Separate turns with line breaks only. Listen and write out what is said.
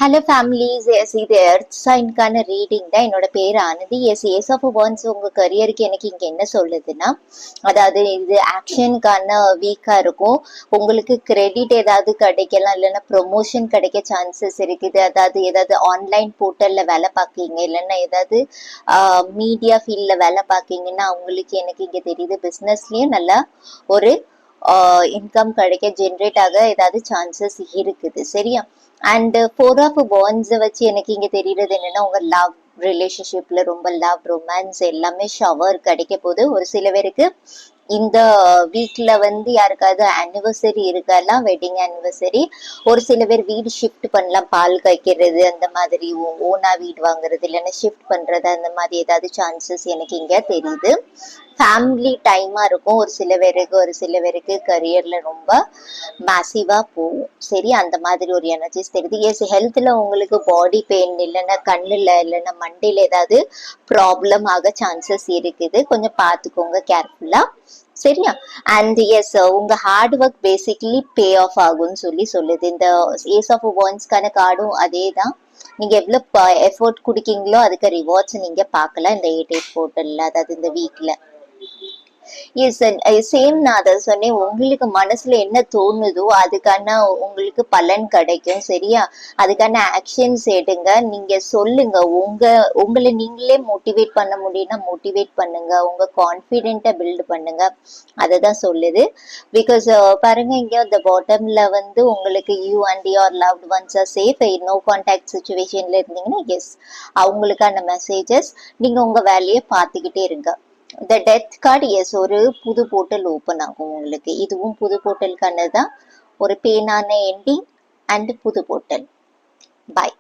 Hello families, yes இது earth சைன்கான reading தான். என்னோட பேர் Anandhi. Yes ace of wands உங்க கரியருக்கு எனக்கு இங்க என்ன சொல்லுதுன்னா, அதாவது இது ஆக்ஷனுக்கான வீக்கா இருக்கும். உங்களுக்கு கிரெடிட் ஏதாவது கிடைக்கலாம், இல்லைன்னா ப்ரொமோஷன் கிடைக்க சான்சஸ் இருக்குது. அதாவது ஏதாவது ஆன்லைன் போர்ட்டல்ல வேலை பார்க்கீங்க, இல்லைன்னா ஏதாவது மீடியா ஃபீல்ட்ல வேலை பார்க்கீங்கன்னா அவங்களுக்கு எனக்கு இங்க தெரியுது. பிஸ்னஸ்லயும் நல்லா ஒரு இன்கம் கிடைக்க ஜென்ரேட் ஆக ஏதாவது சான்சஸ் இருக்குது. சரியா? அண்ட் 4 ஆஃப் வாண்ட்ஸை வச்சு எனக்கு இங்க தெரியறது என்னன்னா, உங்க லவ் ரிலேஷன்ஷிப்ல ரொம்ப லவ் ரொமான்ஸ் எல்லாமே ஷவர் கிடைக்க போகுது. ஒரு சில பேருக்கு இந்த வீக்ல யாருக்காவது ஆனிவர்சரி இருக்கலாம், வெட்டிங் ஆனிவர்சரி. ஒரு சில பேர் வீடு ஷிஃப்ட் பண்ணலாம், பால் காய்க்கிறது அந்த மாதிரி, ஓனா வீடு வாங்குறது, இல்லைன்னா ஷிஃப்ட் பண்றது, அந்த மாதிரி ஏதாவது சான்சஸ் எனக்கு இங்க தெரியுது. ஃபேமிலி டைமா இருக்கும் ஒரு சில பேருக்கு கரியர்ல ரொம்ப மேசிவா போகும். சரி, அந்த மாதிரி ஒரு எனர்ஜிஸ் தெரியுது. எஸ், ஹெல்த்ல உங்களுக்கு பாடி பெயின், இல்லைன்னா கண்ணுல, இல்லைன்னா மண்டையில ஏதாவது ப்ராப்ளம் ஆக சான்சஸ் இருக்குது. கொஞ்சம் பார்த்துக்கோங்க கேர்ஃபுல்லா. சரியா? அண்ட் எஸ், உங்க hard work basically pay off ஆகும்னு சொல்லுது. இந்த ஏஸ் ஆஃப் வாண்ட்ஸ்க்கான கார்டும் அதே தான். நீங்க எவ்வளவு எஃபோர்ட் குடிக்கீங்களோ அதுக்கு ரிவார்ட்ஸ் நீங்க பார்க்கலாம் இந்த 8/8 போர்ட்டல்ல, அதாவது இந்த வீக்ல. சேம், நான் அதை சொன்னேன். உங்களுக்கு மனசுல என்ன தோணுதோ அதுக்கான உங்களுக்கு பலன் கிடைக்கும். சரியா? அதுக்கான ஆக்ஷன்ஸ் எடுங்க. நீங்க சொல்லுங்க, உங்களை நீங்களே மோட்டிவேட் பண்ண முடியும்னா மோட்டிவேட் பண்ணுங்க. உங்க கான்பிடென்ட்டை பில்ட் பண்ணுங்க. அததான் சொல்லுது. பிகாஸ் பாருங்க, இங்க அந்த பாட்டம்ல உங்களுக்கு you and your loved ones are safe. No contact சுச்சுவேஷன்ல இருந்தீங்கன்னா எஸ், அவங்களுக்கான மெசேஜஸ். நீங்க உங்க வேலையை பார்த்துக்கிட்டே இருங்க. இந்த டெத் கார்டு, எஸ், ஒரு புது போர்ட்டல் ஓபன் ஆகும் உங்களுக்கு. இதுவும் புது போர்ட்டலுக்கானதான். ஒரு பேனான எண்டிங் அண்ட் புது போர்ட்டல். பாய்.